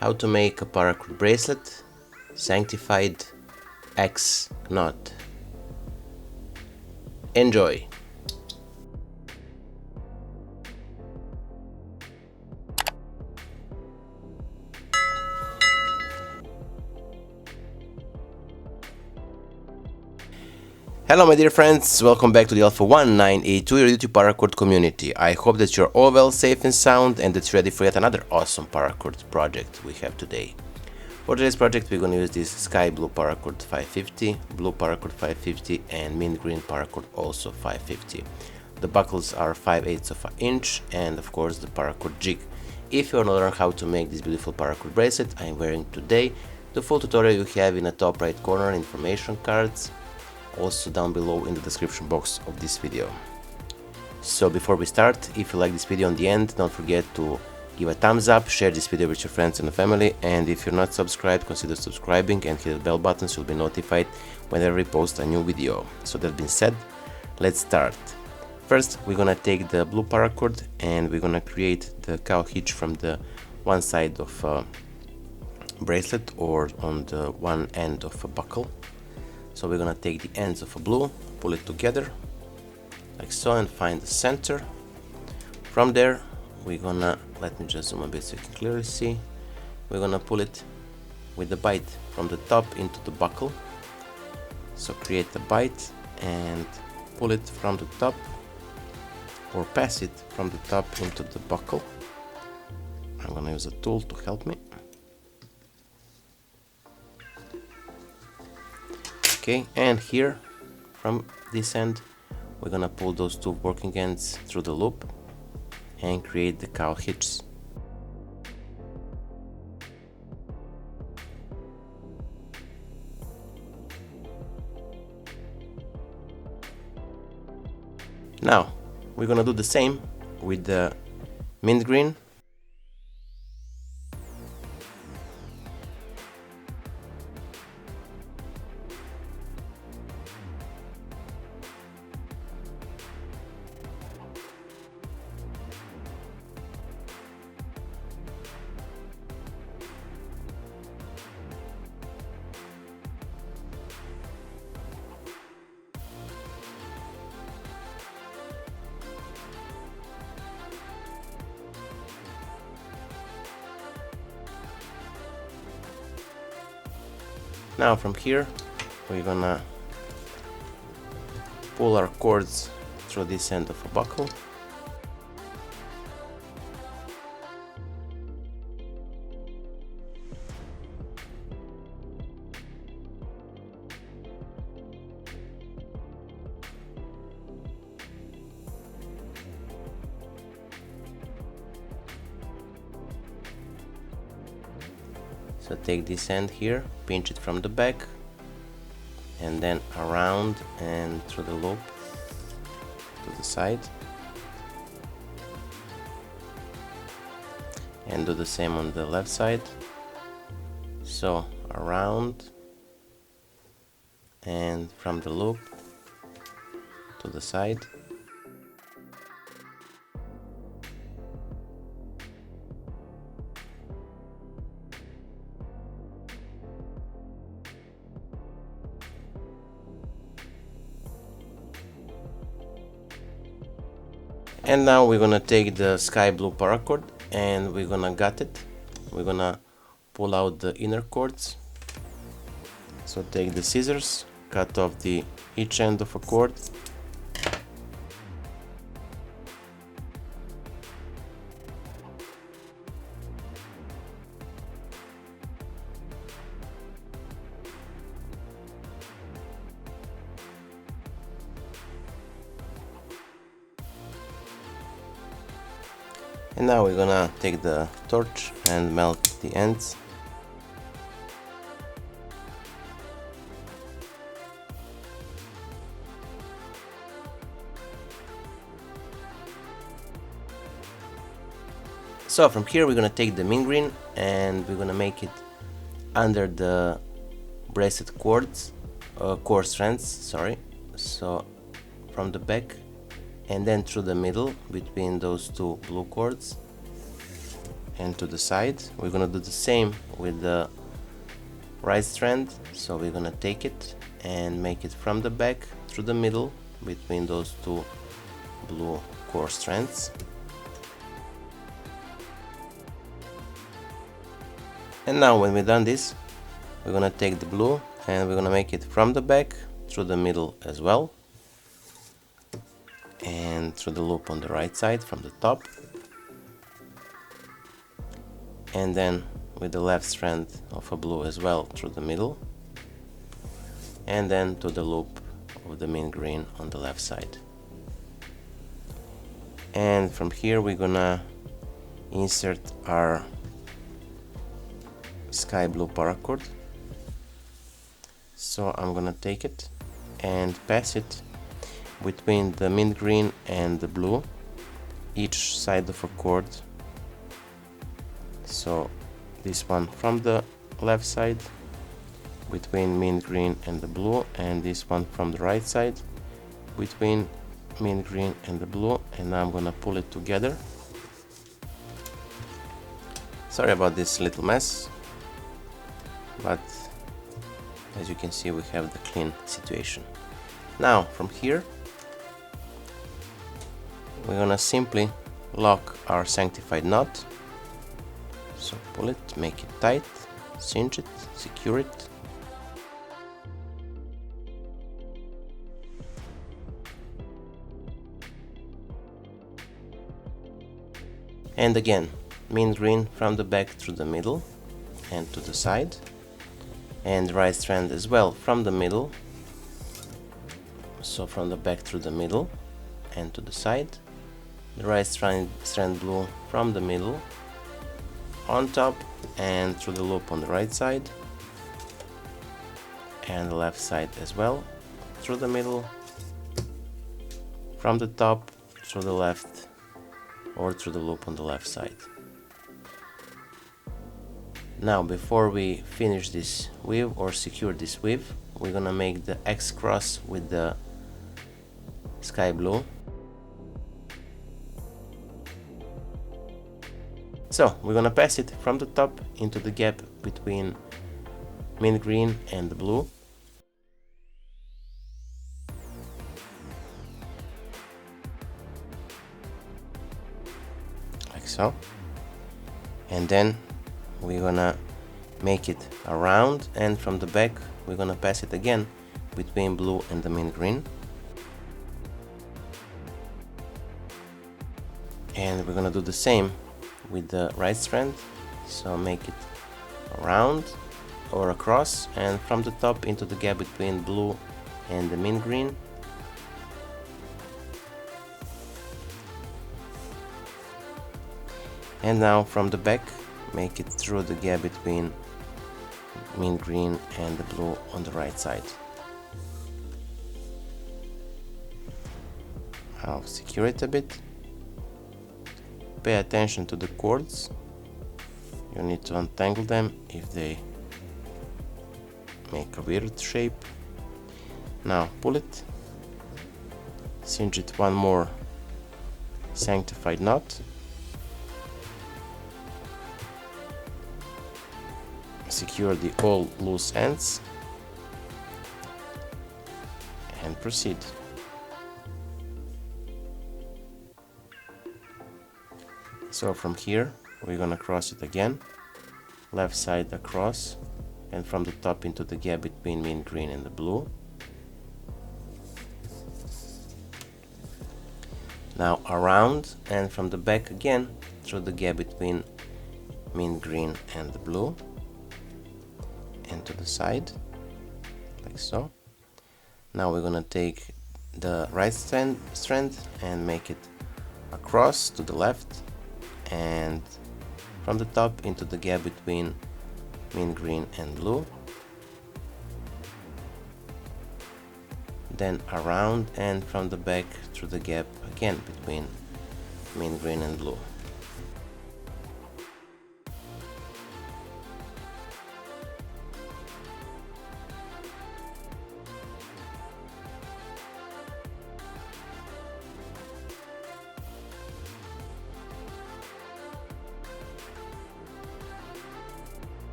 How to make a Paracord Bracelet Sanctified X knot. Enjoy! Hello my dear friends, welcome back to the Alpha 1982, your YouTube Paracord community. I hope that you're all well, safe and sound, and that you're ready for yet another awesome Paracord project we have today. For today's project we're going to use this sky blue Paracord 550, blue Paracord 550 and mint green Paracord also 550. The buckles are 5/8 of an inch and of course the Paracord JIG. If you want to learn how to make this beautiful Paracord bracelet I'm wearing today, the full tutorial you have in the top right corner, information cards, also down below in the description box of this video. So before we start, if you like this video on the end, don't forget to give a thumbs up, share this video with your friends and family, and if you're not subscribed, consider subscribing and hit the bell button so you'll be notified whenever we post a new video. So that being said, let's start. First we're gonna take the blue paracord and we're gonna create the cow hitch from the one side of a bracelet or on the one end of a buckle. So we're gonna take the ends of a blue, pull it together like so and find the center. From there we're gonna, let me just zoom a bit so you can clearly see, we're gonna pull it with the bite from the top into the buckle. So create the bite and pull it from the top or pass it from the top into the buckle. I'm gonna use a tool to help me. Okay, and here from this end we're gonna pull those two working ends through the loop and create the cow hitch. Now we're gonna do the same with the mint green. Now from here we're gonna pull our cords through this end of a buckle. So take this end here, pinch it from the back and then around and through the loop to the side, and do the same on the left side. So around and from the loop to the side. And now we're gonna take the sky blue paracord and we're gonna gut it. We're gonna pull out the inner cords. So take the scissors, cut off each end of a cord. And now we're gonna take the torch and melt the ends. So from here we're gonna take the mint green and we're gonna make it under the bracelet cords, core strands, sorry. So from the back and then through the middle between those two blue cords, and to the side. We're gonna do the same with the right strand, so we're gonna take it and make it from the back through the middle between those two blue core strands. And now when we've done this, we're gonna take the blue and we're gonna make it from the back through the middle as well, and through the loop on the right side from the top, and then with the left strand of a blue as well through the middle, and then to the loop of the mint green on the left side. And from here we're gonna insert our sky blue paracord. So I'm gonna take it and pass it between the mint green and the blue, each side of a cord. So this one from the left side between mint green and the blue, and this one from the right side between mint green and the blue. And now I'm gonna pull it together. Sorry about this little mess, but as you can see we have the clean situation. Now from here we're gonna simply lock our sanctified knot. So pull it, make it tight, cinch it, secure it. And again, mint green from the back through the middle and to the side, and right strand as well from the middle, so from the back through the middle and to the side, the right strand blue from the middle on top and through the loop on the right side, and the left side as well through the middle, from the top through the left or through the loop on the left side. Now before we finish this weave or secure this weave, we're gonna make the X cross with the sky blue. So we're gonna pass it from the top into the gap between mint green and the blue. Like so. And then we're gonna make it around, and from the back we're gonna pass it again between blue and the mint green. And we're gonna do the same with the right strand, so make it around or across, and from the top into the gap between blue and the mint green. And now from the back, make it through the gap between mint green and the blue on the right side. I'll secure it a bit. Pay attention to the cords. You need to untangle them if they make a weird shape. Now pull it, cinch it one more sanctified knot, secure the all loose ends, and proceed. So from here we're gonna cross it again, left side across, and from the top into the gap between mint green and the blue. Now around, and from the back again through the gap between mint green and the blue, and to the side, like so. Now we're gonna take the right strand and make it across to the left, and from the top into the gap between mint green and blue, then around, and from the back through the gap again between mint green and blue.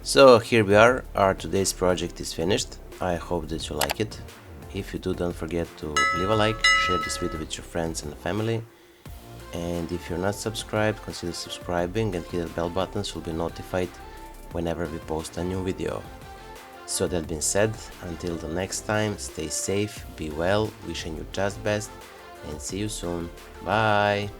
So here we are, our today's project is finished. I hope that you like it. If you do, don't forget to leave a like, share this video with your friends and family. And if you're not subscribed, consider subscribing and hit the bell button so you'll be notified whenever we post a new video. So that being said, until the next time, stay safe, be well, wishing you just best, and see you soon. Bye!